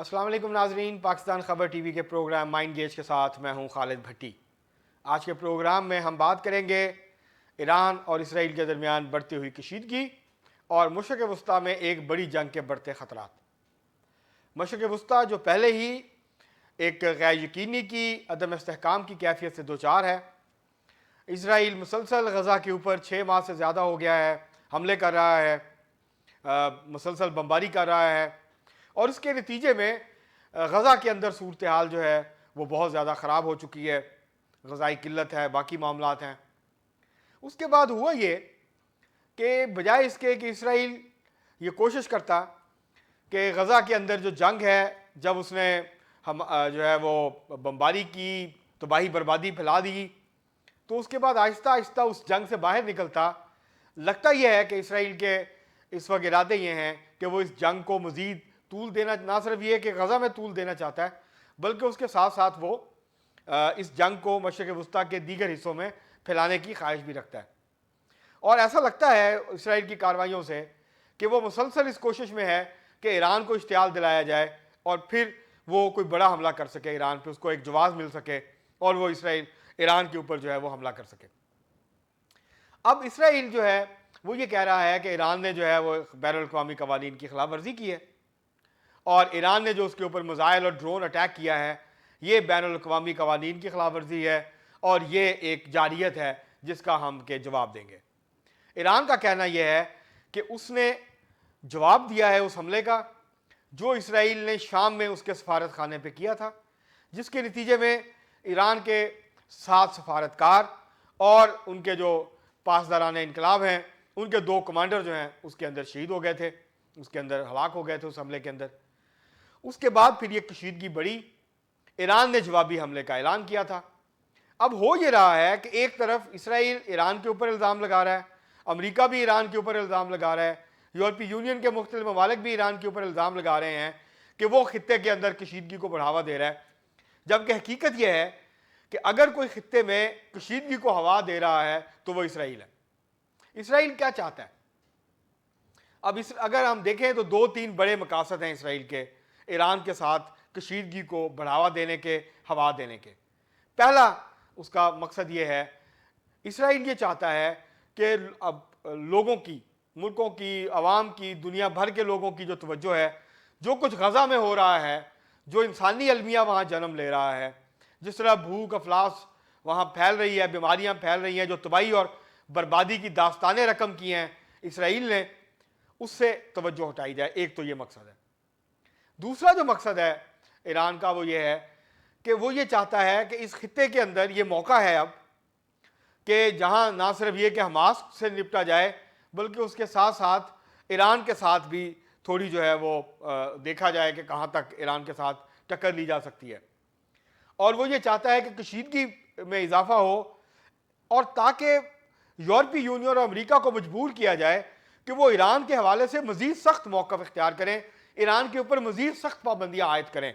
अस्सलाम वालेकुम नाजरीन, पाकिस्तान खबर टीवी के प्रोग्राम माइंड गेज के साथ मैं हूं खालिद भट्टी। आज के प्रोग्राम में हम बात करेंगे ईरान और इसराइल के दरमियान बढ़ती हुई कशीदगी और मशरक़ वस्ता में एक बड़ी जंग के बढ़ते ख़तरात। मशरक़ वस्ता जो पहले ही एक गैर यकीनी की अदम इस्तेहकाम की कैफियत से दो चार है। इसराइल मुसलसल गज़ा के ऊपर 6 माह से ज़्यादा हो गया है हमले कर रहा है, मुसलसल बमबारी कर रहा है और इसके नतीजे में गज़ा के अंदर सूरत हाल जो है वो बहुत ज़्यादा ख़राब हो चुकी है। ग़ज़ाई किल्लत है, बाकी मामलात हैं। उसके बाद हुआ ये कि बजाय इसके कि इसराइल ये कोशिश करता कि गज़ा के अंदर जो जंग है, जब उसने हम जो है वो बमबारी की, तबाही बर्बादी फैला दी, तो उसके बाद आहिस्ता आहिस्ता उस जंग से बाहर निकलता। लगता यह है कि इसराइल के इस वक्त इरादे ये हैं कि वो इस जंग को मज़ीद तूल देना, ना सिर्फ ये कि गज़ा में तूल देना चाहता है, बल्कि उसके साथ साथ वो इस जंग को मशरक़ वस्ता के दीगर हिस्सों में फैलाने की ख्वाहिश भी रखता है। और ऐसा लगता है इसराइल की कार्रवाइयों से कि वो मुसलसल इस कोशिश में है कि ईरान को इश्तियाल दिलाया जाए और फिर वो कोई बड़ा हमला कर सके ईरान पे, उसको एक जवाब मिल सके और वो इसराइल ईरान के ऊपर जो है वो हमला कर सके। अब इसराइल जो है वो ये कह रहा है कि ईरान ने जो है वो बैनुल अक़वामी क़वानीन की खिलाफ वर्जी की है और ईरान ने जो उसके ऊपर मिसाइल और ड्रोन अटैक किया है ये बैनुल अक़वामी क़वानीन की खिलाफ वर्जी है और ये एक जारियत है जिसका हम के जवाब देंगे। ईरान का कहना यह है कि उसने जवाब दिया है उस हमले का जो इसराइल ने शाम में उसके सफारत खाने पर किया था, जिसके नतीजे में ईरान के 7 सफारतकार और उनके जो पासदारान इनकलाब हैं उनके 2 कमांडर जो हैं उसके अंदर शहीद हो गए थे, उसके अंदर हलाक हो गए थे उस हमले के अंदर। उसके बाद फिर ये कशीदगी बढ़ी, ईरान ने जवाबी हमले का ऐलान किया था। अब हो ये रहा है कि एक तरफ इसराइल ईरान के ऊपर इल्ज़ाम लगा रहा है, अमेरिका भी ईरान के ऊपर इल्ज़ाम लगा रहा है, यूरोपीय यूनियन के मुख्तलिफ ममालिक भी ईरान के ऊपर इल्ज़ाम लगा रहे हैं कि वो खित्ते के अंदर कशीदगी को बढ़ावा दे रहा है। जबकि हकीकत यह है कि अगर कोई खित्ते में कशीदगी को हवा दे रहा है तो वो इसराइल है। इसराइल क्या चाहता है? अब अगर हम देखें तो 2-3 बड़े मकासद हैं इसराइल के ईरान के साथ कशीदगी को बढ़ावा देने के, हवा देने के। पहला उसका मकसद ये है, इसराइल ये चाहता है कि अब लोगों की, मुल्कों की, अवाम की, दुनिया भर के लोगों की जो तवज्जो है, जो कुछ गज़ा में हो रहा है, जो इंसानी अलमिया वहाँ जन्म ले रहा है, जिस तरह भूख अफलास वहाँ फैल रही है, बीमारियाँ फैल रही हैं, जो तबाही और बर्बादी की दास्तानें रकम की हैं इसराइल ने, उससे तवज्जो हटाई जाए। एक तो ये मकसद है। दूसरा जो मकसद है ईरान का वो ये है कि वो ये चाहता है कि इस खित्ते के अंदर ये मौका है अब कि जहाँ ना सिर्फ ये कि हमास से निपटा जाए बल्कि उसके साथ साथ ईरान के साथ भी थोड़ी जो है वो देखा जाए कि कहाँ तक ईरान के साथ टक्कर ली जा सकती है। और वो ये चाहता है कि कशीदगी में इजाफा हो और ताकि यूरोपीय यूनियन और अमेरिका को मजबूर किया जाए कि वो ईरान के हवाले से मजीद सख्त मौक़िफ़ इख्तियार करें, ईरान के ऊपर मजीद सख्त पाबंदियाँ आयद करें।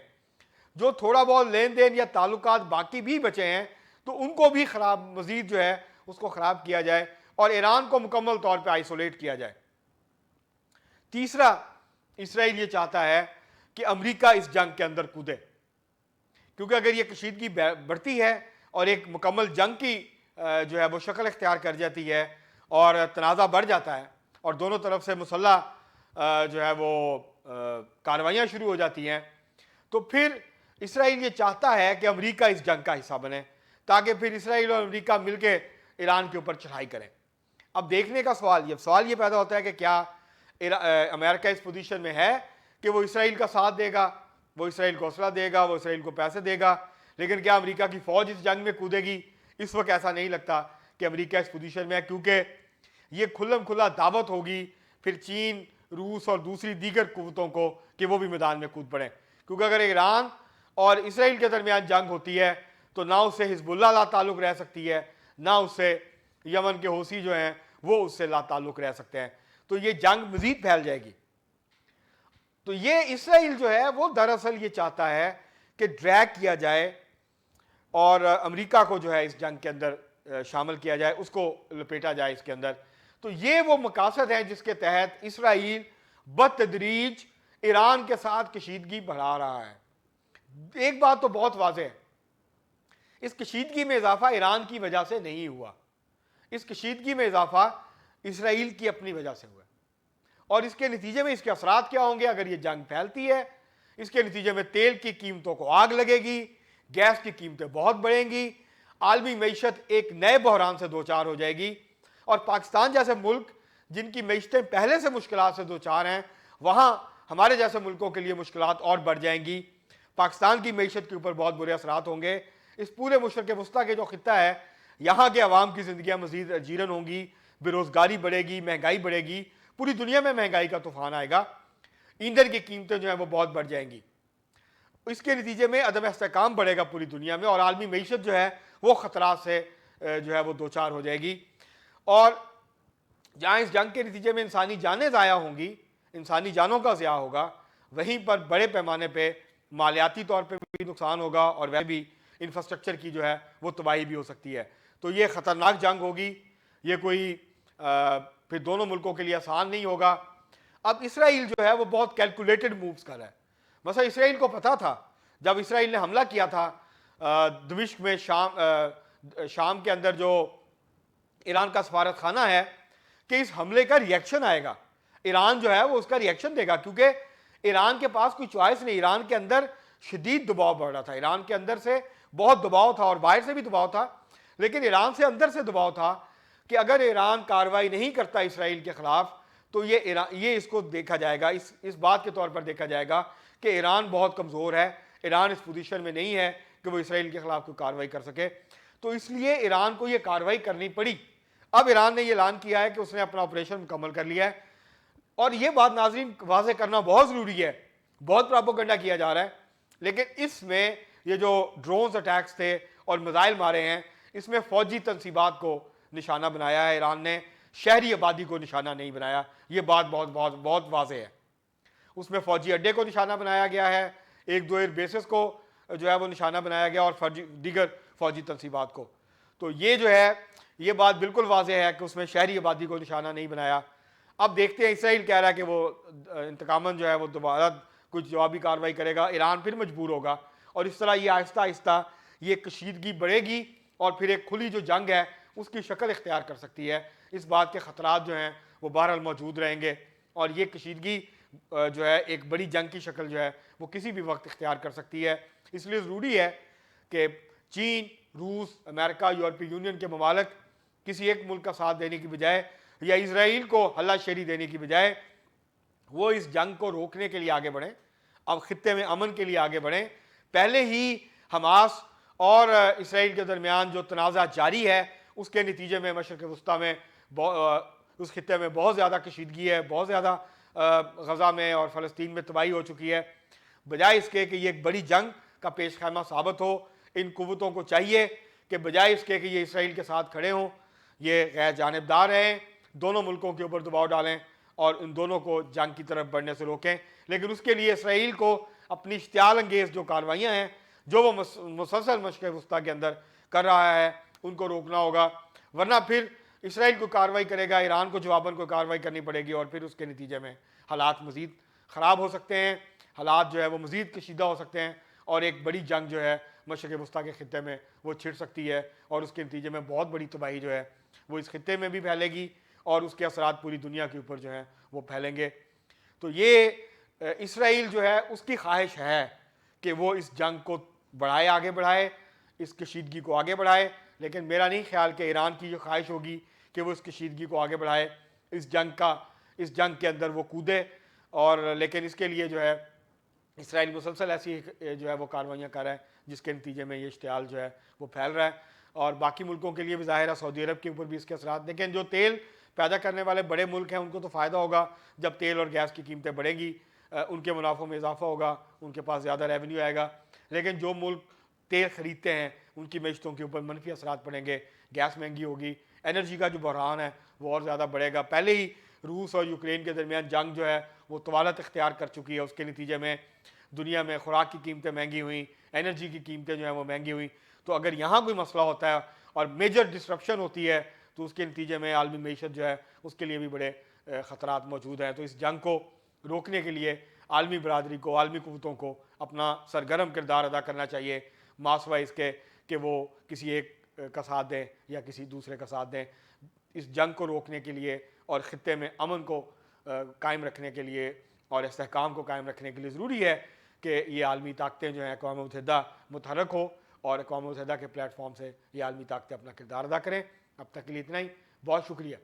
जो थोड़ा बहुत लेन देन या ताल्लुकात बाकी भी बचे हैं तो उनको भी ख़राब, मजीद जो है उसको ख़राब किया जाए और ईरान को मुकम्मल तौर पर आइसोलेट किया जाए। तीसरा, इसराइल ये चाहता है कि अमेरिका इस जंग के अंदर कूदे, क्योंकि अगर ये कशीदगी बढ़ती है और एक मुकम्मल जंग की जो है वो शक्ल इख्तियार कर जाती है और तनाज़ा बढ़ जाता है और दोनों तरफ से मुसल्लह जो है वो कार्रवाइयाँ शुरू हो जाती हैं, तो फिर इसराइल ये चाहता है कि अमेरिका इस जंग का हिस्सा बने ताकि फिर इसराइल और अमेरिका मिलकर ईरान के ऊपर चढ़ाई करें। अब देखने का सवाल ये पैदा होता है कि क्या अमेरिका इस पोजीशन में है कि वो इसराइल का साथ देगा, वो इसराइल को हौसला देगा, वो इसराइल को पैसे देगा, लेकिन क्या अमेरिका की फ़ौज इस जंग में कूदेगी? इस वक्त ऐसा नहीं लगता कि अमेरिका इस पोजीशन में है, क्योंकि ये खुल्लम खुल्ला दावत होगी फिर चीन, रूस और दूसरी दीगर कुव्वतों को कि वो भी मैदान में कूद पड़े। क्योंकि अगर ईरान और इसराइल के दरमियान जंग होती है तो ना उससे हिजबुल्लाह ला ताल्लुक़ रह सकती है, ना उससे यमन के हौसी जो हैं वो उससे ला ताल्लुक़ रह सकते हैं, तो ये जंग मज़ीद फैल जाएगी। तो ये इसराइल जो है वो दरअसल ये चाहता है कि ड्रैग किया जाए और अमेरिका को जो है इस जंग के अंदर शामिल किया जाए, उसको लपेटा जाए इसके अंदर। तो ये वो मकासद हैं जिसके तहत इसराइल बतदरीज ईरान के साथ कशीदगी बढ़ा रहा है। एक बात तो बहुत वाज़ेह है, इस कशीदगी में इजाफा ईरान की वजह से नहीं हुआ, इस कशीदगी में इजाफा इसराइल की अपनी वजह से हुआ। और इसके नतीजे में इसके असरात क्या होंगे अगर ये जंग फैलती है? इसके नतीजे में तेल की कीमतों को आग लगेगी, गैस की कीमतें बहुत बढ़ेंगी, आलमी मईशत एक नए बहरान से दो चार हो जाएगी। और पाकिस्तान जैसे मुल्क जिनकी मईशतें पहले से मुश्किलात से दो चार हैं, वहाँ हमारे जैसे मुल्कों के लिए मुश्किलात और बढ़ जाएंगी। पाकिस्तान की मईशत के ऊपर बहुत बुरे असरात होंगे। इस पूरे मशरक़ वस्ता के जो खित्ता है, यहाँ के अवाम की ज़िंदगियाँ मज़ीद जीरन होंगी, बेरोज़गारी बढ़ेगी, महंगाई बढ़ेगी, पूरी दुनिया में महंगाई का तूफान आएगा, ईंधन की कीमतें जो है वो बहुत बढ़ जाएंगी। इसके नतीजे में अदम इस्तेहकाम बढ़ेगा पूरी दुनिया में और आलमी मईशत जो है वो ख़तरात से जो है वो दो चार हो जाएगी। और जहाँ इस जंग के नतीजे में इंसानी जानें ज़ाया होंगी, इंसानी जानों का ज़िया होगा, वहीं पर बड़े पैमाने पर मालियाती तौर पर भी नुकसान होगा और वह भी इंफ्रास्ट्रक्चर की जो है वो तबाही भी हो सकती है। तो ये ख़तरनाक जंग होगी, ये कोई फिर दोनों मुल्कों के लिए आसान नहीं होगा। अब इसराइल जो है वो बहुत कैलकुलेटेड मूव्स कर रहा है। मसला इसराइल को पता था जब इसराइल ने हमला किया था दमिश्क में, शाम के अंदर जो ईरान का सफारत खाना है, कि इस हमले का रिएक्शन आएगा, ईरान जो है वो उसका रिएक्शन देगा, क्योंकि ईरान के पास कोई चॉइस नहीं। ईरान के अंदर शदीद दबाव बढ़ रहा था, ईरान के अंदर से बहुत दबाव था और बाहर से भी दबाव था, लेकिन ईरान से अंदर से दबाव था कि अगर ईरान कार्रवाई नहीं करता इसराइल के खिलाफ तो ये इसको देखा जाएगा, इस बात के तौर पर देखा जाएगा कि ईरान बहुत कमज़ोर है, ईरान इस पोजीशन में नहीं है कि वो इसराइल के खिलाफ कोई कार्रवाई कर सके। तो इसलिए ईरान को ये कार्रवाई करनी पड़ी। अब ईरान ने ये ऐलान किया है कि उसने अपना ऑपरेशन मुकम्मल कर लिया है। और ये बात नाज़रीन वाज़े करना बहुत ज़रूरी है, बहुत प्रोपेगेंडा किया जा रहा है, लेकिन इसमें ये जो ड्रोन्स अटैक्स थे और मिसाइल मारे हैं, इसमें फ़ौजी तनसीबात को निशाना बनाया है ईरान ने, शहरी आबादी को निशाना नहीं बनाया। ये बात बहुत बहुत बहुत वाज़ेह है। उसमें फ़ौजी अड्डे को निशाना बनाया गया है, एक दो एयर बेसिस को जो है वो निशाना बनाया गया और दीगर फ़ौजी तनसीबात को। तो ये जो है ये बात बिल्कुल वाज़ेह है कि उसमें शहरी आबादी को निशाना नहीं बनाया। अब देखते हैं, इसराइल कह रहा है कि वो इंतकामन जो है वो दोबारा कुछ जवाबी कार्रवाई करेगा, ईरान फिर मजबूर होगा और इस तरह ये आहिस्ता आहिस्ता ये कशीदगी बढ़ेगी और फिर एक खुली जो जंग है उसकी शक्ल इख्तियार कर सकती है। इस बात के ख़तरात जो हैं वो बहरहाल मौजूद रहेंगे और ये कशीदगी जो है एक बड़ी जंग की शक्ल जो है वो किसी भी वक्त इख्तियार कर सकती है। इसलिए ज़रूरी है कि चीन, रूस, अमेरिका, यूरोपीय यूनियन के ममालिक किसी एक मुल्क का साथ देने की बजाय या इसराइल को हल्लाशेरी देने की बजाय वो इस जंग को रोकने के लिए आगे बढ़ें, अब खित्ते में अमन के लिए आगे बढ़ें। पहले ही हमास और इसराइल के दरमियान जो तनाज़ा जारी है उसके नतीजे में मशरक़ वस्ता में उस खित्ते में बहुत ज़्यादा कशीदगी है, बहुत ज़्यादा गज़ा में और फ़लस्तीन में तबाही हो चुकी है। बजाय इसके कि ये एक बड़ी जंग का पेश खैमा साबित हो, इन कुव्वतों को चाहिए कि बजाय इसके कि ये इसराइल के साथ खड़े हों, ये गैर जानिबदार रहें, दोनों मुल्कों के ऊपर दबाव डालें और इन दोनों को जंग की तरफ बढ़ने से रोकें। लेकिन उसके लिए इसराइल को अपनी इश्तियाल अंगेज़ जो कार्रवाइयाँ हैं जो वो मुसलसल मशरक़ वस्ता के अंदर कर रहा है उनको रोकना होगा, वरना फिर इसराइल को कार्रवाई करेगा, ईरान को जवाबन को कार्रवाई करनी पड़ेगी और फिर उसके नतीजे में हालात मज़ीद ख़राब हो सकते हैं, हालात जो है वो मज़ीद कशीदा हो सकते हैं और एक बड़ी जंग जो है मशरक़ वस्ता के खित्ते में वो छिड़ सकती है और उसके नतीजे में बहुत बड़ी तबाही जो है वो इस खित्ते में भी फैलेगी और उसके असरात पूरी दुनिया के ऊपर जो हैं वो फैलेंगे। तो ये इसराइल जो है उसकी ख्वाहिश है कि वो इस जंग को बढ़ाए, आगे बढ़ाए, इस कशीदगी को आगे बढ़ाए, लेकिन मेरा नहीं ख्याल कि ईरान की जो ख्वाहिश होगी कि वो इस कशीदगी को आगे बढ़ाए, इस जंग के अंदर वो कूदे। और लेकिन इसके लिए जो है इसराइल मुसलसल ऐसी जो है वो कार्रवाइयाँ कर रहा है जिसके नतीजे में ये इश्तियाल जो है वो फैल रहा है और बाकी मुल्कों के लिए भी ज़ाहिर है, सऊदी अरब के ऊपर भी इसके असरात। लेकिन जो तेल पैदा करने वाले बड़े मुल्क हैं उनको तो फ़ायदा होगा, जब तेल और गैस की कीमतें बढ़ेंगी उनके मुनाफों में इजाफा होगा, उनके पास ज़्यादा रेवेन्यू आएगा। लेकिन जो मुल्क तेल ख़रीदते हैं उनकी मैशतों के ऊपर मनफी असरात पड़ेंगे, गैस महंगी होगी, एनर्जी का जो बहरान है वो और ज़्यादा बढ़ेगा। पहले ही रूस और यूक्रेन के दरमियान जंग जो है वो तवालत इख्तियार कर चुकी है, उसके नतीजे में दुनिया में खुराक की कीमतें महंगी हुई, एनर्जी की कीमतें जो है वो महंगी हुई। तो अगर यहाँ कोई मसला होता है और मेजर डिस्ट्रप्शन होती है तो उसके नतीजे में आलमी मईशत जो है उसके लिए भी बड़े ख़तरात मौजूद हैं। तो इस जंग को रोकने के लिए आलमी बरादरी को, आलमी क़ुव्वतों को अपना सरगर्म किरदार अदा करना चाहिए, मासवा इसके कि वो किसी एक का साथ दें या किसी दूसरे का साथ दें। इस जंग को रोकने के लिए और ख़ित्ते में अमन को कायम रखने के लिए और इस्तेहकाम को कायम रखने के लिए ज़रूरी है कि ये आलमी ताकतें जो हैं अक़वाम मुत्तहिदा मुतहर्रिक हो और अक़वाम मुत्तहिदा के प्लेटफॉर्म से ये आलमी ताकतें अपना किरदार अदा करें। अब तक के लिए इतना ही, बहुत शुक्रिया।